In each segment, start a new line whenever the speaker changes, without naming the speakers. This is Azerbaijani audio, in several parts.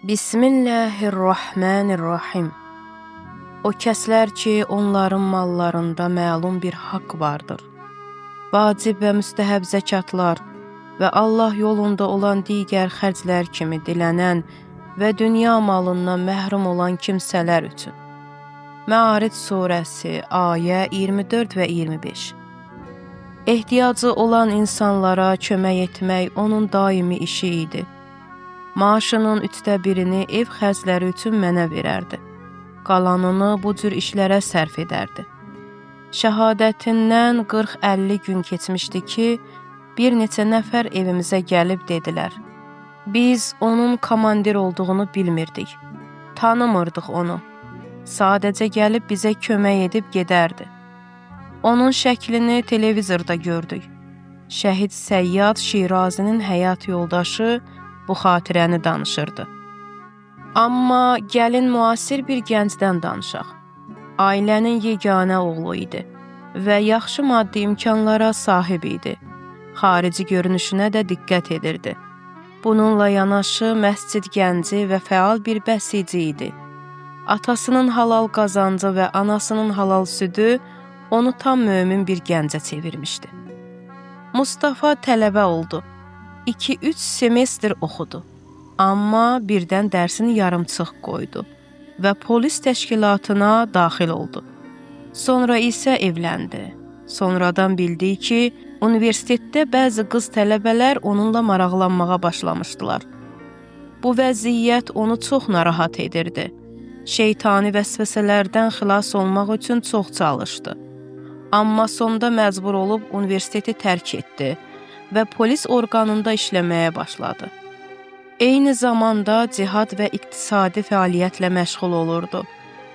Bismillahirrahmanirrahim. O kəslər ki, onların mallarında məlum bir haqq vardır. Vacib və müstəhəb zəkatlar və Allah yolunda olan digər xərclər kimi dilənən və dünya malından məhrum olan kimsələr üçün. Məaric surəsi, ayə 24 və 25. Ehtiyacı olan insanlara kömək etmək onun daimi işi idi. Maaşının 1/3-ni ev xərcləri üçün mənə verərdi. Qalanını bu cür işlərə sərf edərdi. Şəhadətindən 40-50 gün keçmişdi ki, bir neçə nəfər evimizə gəlib dedilər. Biz onun komandir olduğunu bilmirdik. Tanımırdıq onu. Sadəcə gəlib bizə kömək edib gedərdi. Onun şəklini televizorda gördük. Şəhid Səyyad Şirazinin həyat yoldaşı bu xatirəni danışırdı. Amma gəlin müasir bir gəncdən danışaq. Ailənin yeganə oğlu idi və yaxşı maddi imkanlara sahib idi. Xarici görünüşünə də diqqət edirdi. Bununla yanaşı məscid gənci və fəal bir bəsici idi. Atasının halal qazancı və anasının halal südü onu tam mömin bir gəncə çevirmişdi. Mustafa tələbə oldu. 2-3 semestr oxudu. Amma birdən dərsini yarımçıq qoydu və polis təşkilatına daxil oldu. Sonra isə evləndi. Sonradan bildi ki, universitetdə bəzi qız tələbələr onunla maraqlanmağa başlamışdılar. Bu vəziyyət onu çox narahat edirdi. Şeytani vəsvəsələrdən xilas olmaq üçün çox çalışdı. Amma sonda məcbur olub universiteti tərk etdi və polis orqanında işləməyə başladı. Eyni zamanda cihad və iqtisadi fəaliyyətlə məşğul olurdu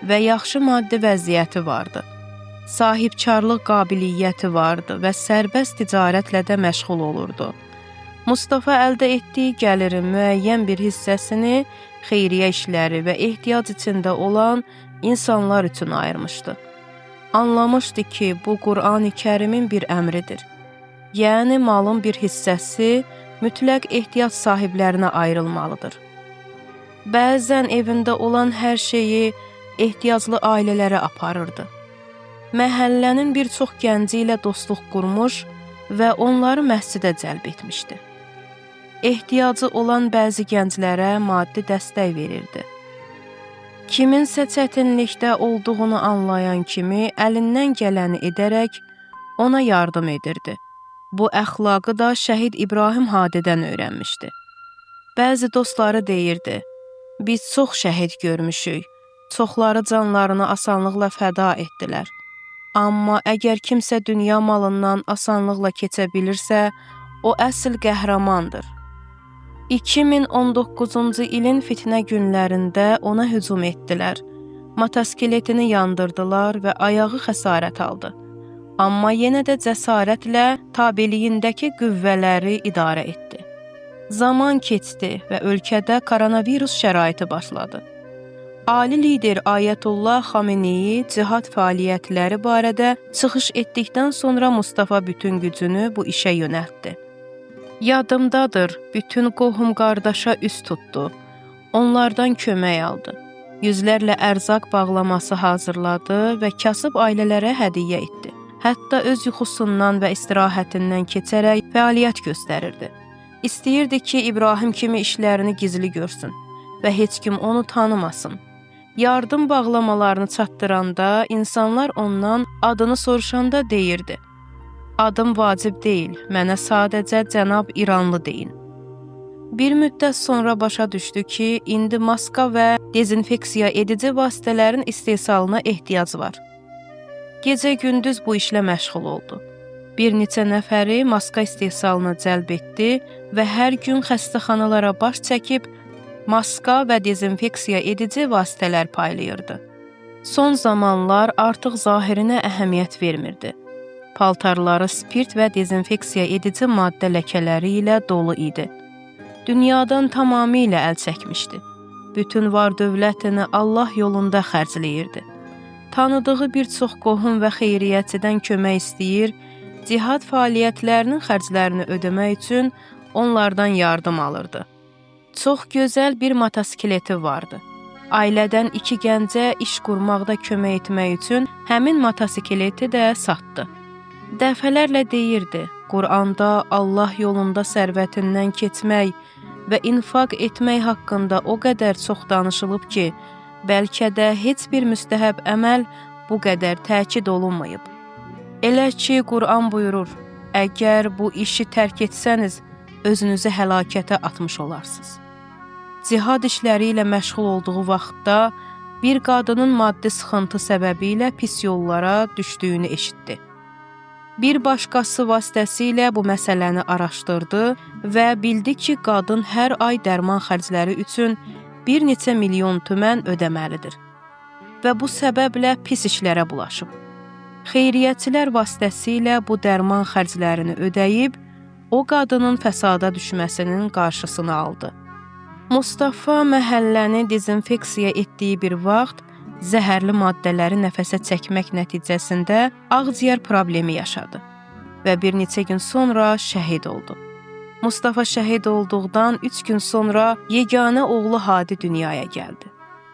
və yaxşı maddi vəziyyəti vardı. Sahibkarlıq qabiliyyəti vardı və sərbəst ticarətlə də məşğul olurdu. Mustafa əldə etdiyi gəlirin müəyyən bir hissəsini xeyriyyə işləri və ehtiyac içində olan insanlar üçün ayırmışdı. Anlamışdı ki, bu Qur'an-ı Kərimin bir əmridir. Yəni, malın bir hissəsi mütləq ehtiyac sahiblərinə ayrılmalıdır. Bəzən evində olan hər şeyi ehtiyaclı ailələrə aparırdı. Məhəllənin bir çox gənci ilə dostluq qurmuş və onları məscidə cəlb etmişdi. Ehtiyacı olan bəzi gənclərə maddi dəstək verirdi. Kiminsə çətinlikdə olduğunu anlayan kimi əlindən gələni edərək ona yardım edirdi. Bu əxlaqı da şəhid İbrahim Hadidən öyrənmişdi. Bəzi dostları deyirdi, biz çox şəhid görmüşük, çoxları canlarını asanlıqla fəda etdilər. Amma əgər kimsə dünya malından asanlıqla keçə bilirsə, o əsl qəhrəmandır. 2019-cu ilin fitnə günlərində ona hücum etdilər. Motosikletini yandırdılar və ayağı xəsarət aldı. Amma yenə də cəsarətlə tabeliyindəki qüvvələri idarə etdi. Zaman keçdi və ölkədə koronavirus şəraiti başladı. Ali lider Ayətullah Xameneyi cihad fəaliyyətləri barədə çıxış etdikdən sonra Mustafa bütün gücünü bu işə yönəltdi. Yadımdadır, bütün qohum-qardaşa üst tutdu. Onlardan kömək aldı. Yüzlərlə ərzaq bağlaması hazırladı və kasıb ailələrə hədiyyə etdi. Hətta öz yuxusundan və istirahətindən keçərək fəaliyyət göstərirdi. İstəyirdi ki, İbrahim kimi işlərini gizli görsün və heç kim onu tanımasın. Yardım bağlamalarını çatdıranda insanlar ondan adını soruşanda deyirdi. Adım vacib deyil, mənə sadəcə cənab İranlı deyin. Bir müddət sonra başa düşdü ki, indi maska və dezinfeksiya edici vasitələrin istehsalına ehtiyac var. Gecə-gündüz bu işlə məşğul oldu. Bir neçə nəfəri maska istehsalına cəlb etdi və hər gün xəstəxanalara baş çəkib maska və dezinfeksiya edici vasitələr paylayırdı. Son zamanlar artıq zahirinə əhəmiyyət vermirdi. Paltarları spirt və dezinfeksiya edici maddə ləkələri ilə dolu idi. Dünyadan tamamilə əl çəkmişdi. Bütün var-dövlətini Allah yolunda xərcləyirdi. Tanıdığı bir çox qohum və xeyriyyətçidən kömək istəyir, cihad fəaliyyətlərinin xərclərini ödəmək üçün onlardan yardım alırdı. Çox gözəl bir motosikleti vardı. Ailədən 2 gəncə iş qurmaqda kömək etmək üçün həmin motosikleti də satdı. Dəfələrlə deyirdi, Quranda Allah yolunda sərvətindən keçmək və infaq etmək haqqında o qədər çox danışılıb ki, bəlkə də heç bir müstəhəb əməl bu qədər təkid olunmayıb. Elə ki, Quran buyurur, əgər bu işi tərk etsəniz, özünüzü həlakətə atmış olarsınız. Cihad işləri ilə məşğul olduğu vaxtda bir qadının maddi sıxıntı səbəbilə pis yollara düşdüyünü eşitdi. Bir başqası vasitəsilə bu məsələni araşdırdı və bildi ki, qadın hər ay dərman xərcləri üçün bir neçə milyon tümən ödəməlidir və bu səbəblə pis işlərə bulaşıb. Xeyriyyətçilər vasitəsilə bu dərman xərclərini ödəyib, o qadının fəsada düşməsinin qarşısını aldı. Mustafa məhəlləni dezinfeksiya etdiyi bir vaxt zəhərli maddələri nəfəsə çəkmək nəticəsində ağciyər problemi yaşadı və bir neçə gün sonra şəhid oldu. Mustafa şəhid olduqdan 3 gün sonra yeganə oğlu Hadi dünyaya gəldi.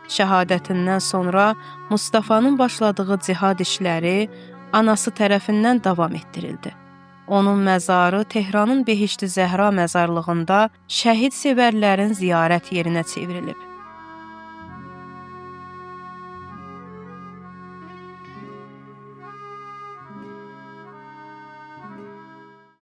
Şəhadətindən sonra Mustafanın başladığı cihad işləri anası tərəfindən davam etdirildi. Onun məzarı Tehranın Behişti Zəhra məzarlığında şəhid sevərlərin ziyarət yerinə çevrilib.